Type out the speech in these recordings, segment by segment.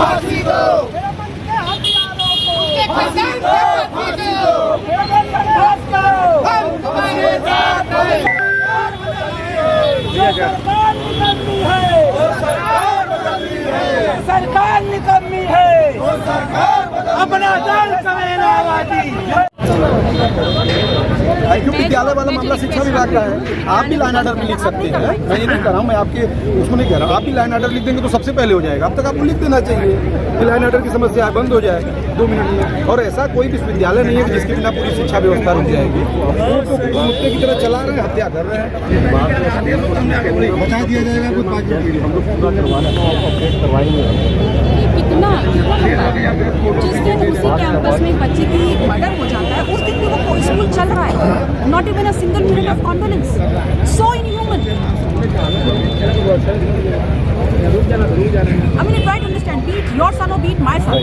फांसी दो, मेरे मन के हथियारों को उनके खजान पे फांसी दो, मेरे मन का नाश करो। हम तुम्हारे साथ हैं। जो सरकार निकम्मी है, वो सरकार बदलनी है, सरकार निकम्मी है, वो सरकार बदलनी अपना दल कमेलावादी। आईक्यू विद्यालय वाला मामला शिक्षा विभाग का है। आप भी लाइन ऑर्डर में लिख सकते हैं, मैं ये नहीं कह रहा हूँ, मैं आपके उसको नहीं कह रहा हूँ। आप भी लाइन ऑर्डर लिख देंगे तो सबसे पहले हो जाएगा। अब तक आपको लिख देना चाहिए कि लाइन ऑर्डर की समस्या बंद हो जाए 2 मिनट में। और ऐसा कोई विश्वविद्यालय नहीं है कि जिसके बिना पूरी शिक्षा व्यवस्था रुक जाएगी। वो तो कुत्ते की तरह चला रहे हैं, हत्या कर रहे हैं। बचा दिया जाएगा कुछ बाकी हम लोग पूरा करवाएंगे। कितना जिस दिन उसी कैंपस में एक बच्चे की मर्डर हो जाता है, उस दिन भी वो स्कूल चल रहा है, not even a single minute of condolence, so inhuman. I mean, try to understand, be it your son or be it my son,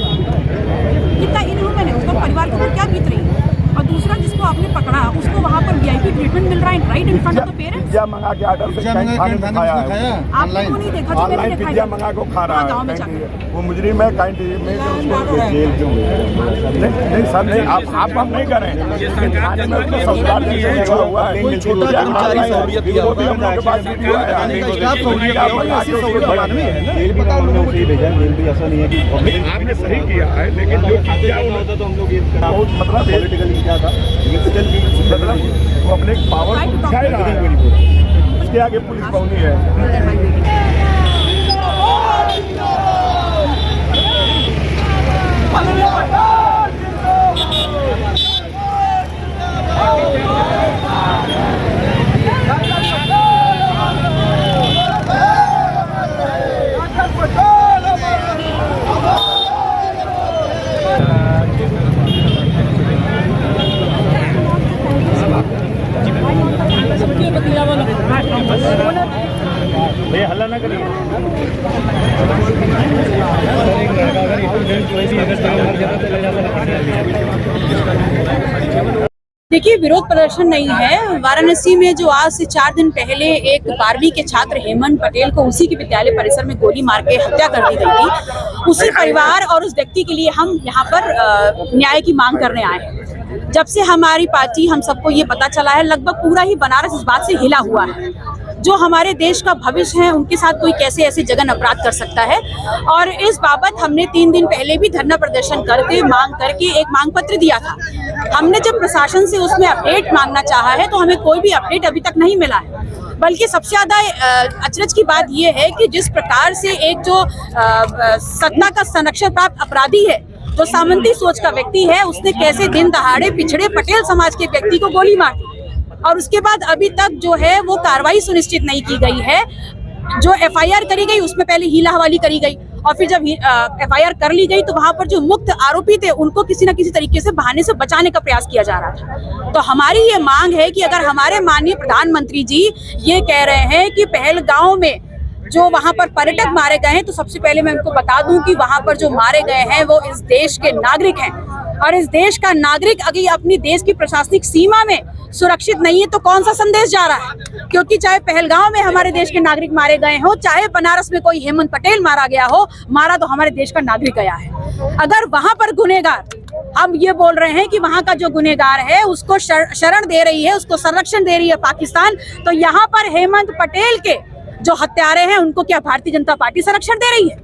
कितना इनह्यूमन है, उसका परिवार को क्या बीत रही है। और दूसरा जिसको आपने पकड़ा, उसको वहाँ पर VIP ट्रीटमेंट मिल रहा है right in front of the parents. Pizza मंगा के ऑर्डर से खाने में खाया है। आपको नहीं देखा जो मैंने ऑनलाइन देखा पिज्जा मंगा को खा रहा गाँव है में जाकर। वो मुजरिम है कैंटीन में जो उसको जेल क्यों नहीं सर नहीं आप हम नहीं करें थाने में उसको संस्कार देने लगा हुआ है। कोई छोटा कर्मचारी सहूलियत दिया वो भी हम लोग के पास वीडियो है। आने का स्टाफ सहूलियत दिया हुआ है, ऐसी सहूलियत बाद में है ना। पता लोगों को भेजा जेल भी ऐसा नहीं है कि आपने सही किया है, लेकिन जो पिज्जा होता तो हम लोग बहुत मतलब पॉलिटिकली क्या था मतलब वो अपने पावर को दिखाए रहा है। उसके आगे पुलिस पहुंची है। भैया हल्ला ना करिए। देखिए, विरोध प्रदर्शन नहीं है। वाराणसी में जो आज से 4 दिन पहले एक 12वीं के छात्र हेमंत पटेल को उसी के विद्यालय परिसर में गोली मार के हत्या कर दी गई थी, उसी परिवार और उस व्यक्ति के लिए हम यहाँ पर न्याय की मांग करने आए हैं। जब से हमारी पार्टी, हम सबको ये पता चला है, लगभग पूरा ही बनारस इस बात से हिला हुआ है, जो हमारे देश का भविष्य है उनके साथ कोई कैसे ऐसे जघन अपराध कर सकता है। और इस बाबत हमने 3 दिन पहले भी धरना प्रदर्शन करके मांग करके एक मांग पत्र दिया था। हमने जब प्रशासन से उसमें अपडेट मांगना चाहा है तो हमें कोई भी अपडेट अभी तक नहीं मिला है। बल्कि सबसे ज्यादा अचरज की बात यह है कि जिस प्रकार से एक जो सत्ता का संरक्षण प्राप्त अपराधी है, जो सामंती सोच का व्यक्ति है, उसने कैसे दिन दहाड़े पिछड़े पटेल समाज के व्यक्ति को गोली मार दी और उसके बाद अभी तक जो है वो कार्रवाई सुनिश्चित नहीं की गई है। जो FIR करी गई उसमें पहले हीला हवाली करी गई और फिर जब FIR कर ली गई तो वहां पर जो मुक्त आरोपी थे उनको किसी न किसी तरीके से बहाने से बचाने का प्रयास किया जा रहा था। तो हमारी ये मांग है कि अगर हमारे माननीय प्रधानमंत्री जी ये कह रहे हैं कि पहलगांव में जो वहां पर पर्यटक मारे गए हैं, तो सबसे पहले मैं उनको बता दूं कि वहां पर जो मारे गए हैं वो इस देश के नागरिक हैं और इस देश का नागरिक अगर अपनी देश की प्रशासनिक सीमा में सुरक्षित नहीं है तो कौन सा संदेश जा रहा है। क्योंकि चाहे पहलगांव में हमारे देश के नागरिक मारे गए हो, चाहे बनारस में कोई हेमंत पटेल मारा गया हो, मारा तो हमारे देश का नागरिक गया है। अगर वहां पर गुनहगार, हम ये बोल रहे हैं कि वहां का जो गुनहगार है उसको शरण दे रही है, उसको संरक्षण दे रही है पाकिस्तान, तो यहाँ पर हेमंत पटेल के जो हत्यारे हैं उनको क्या भारतीय जनता पार्टी संरक्षण दे रही है?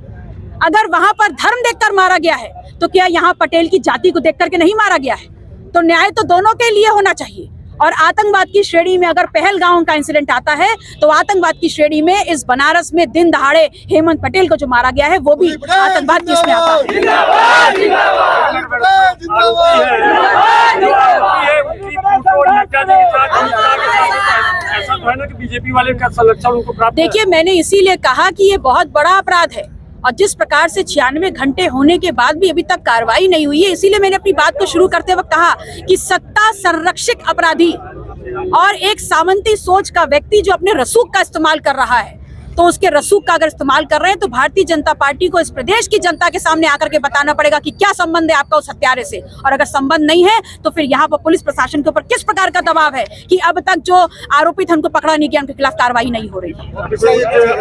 अगर वहां पर धर्म देखकर मारा गया है तो क्या यहाँ पटेल की जाति को देख करके नहीं मारा गया है? तो न्याय तो दोनों के लिए होना चाहिए। और आतंकवाद की श्रेणी में अगर पहलगांव का इंसिडेंट आता है तो आतंकवाद की श्रेणी में इस बनारस में दिन दहाड़े हेमंत पटेल को जो मारा गया है वो भी आतंकवाद की इसमें आता है। बीजेपी वाले का संरक्षण उनको प्राप्त। देखिए, मैंने इसीलिए कहा कि ये बहुत बड़ा अपराध है और जिस प्रकार से 96 घंटे होने के बाद भी अभी तक कार्रवाई नहीं हुई है, इसीलिए मैंने अपनी बात को शुरू करते वक्त कहा कि सत्ता संरक्षक अपराधी और एक सामंती सोच का व्यक्ति जो अपने रसूख का इस्तेमाल कर रहा है, तो उसके रसूख का अगर इस्तेमाल कर रहे हैं तो भारतीय जनता पार्टी को इस प्रदेश की जनता के सामने आकर के बताना पड़ेगा कि क्या संबंध है आपका उस हत्यारे से, और अगर संबंध नहीं है तो फिर यहाँ पर पुलिस प्रशासन के ऊपर किस प्रकार का दबाव है कि अब तक जो आरोपित हैं उनको पकड़ा नहीं गया, उनके खिलाफ कार्रवाई नहीं हो रही।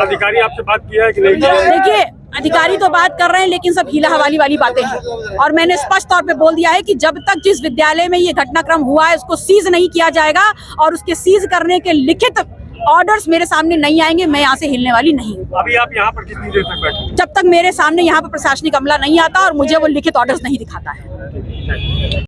अधिकारी आपसे बात किया है कि नहीं? देखिए, अधिकारी तो बात कर रहे हैं लेकिन सब हीला हवाली वाली बातें हैं, और मैंने स्पष्ट तौर पे बोल दिया है कि जब तक जिस विद्यालय में ये घटनाक्रम हुआ है उसको सीज नहीं किया जाएगा और उसके सीज करने के लिखित ऑर्डर्स मेरे सामने नहीं आएंगे, मैं यहाँ से हिलने वाली नहीं हूँ। अभी आप यहाँ पर कितनी देर तक बैठे? जब तक मेरे सामने यहाँ पर प्रशासनिक अमला नहीं आता और मुझे वो लिखित ऑर्डर्स नहीं दिखाता है।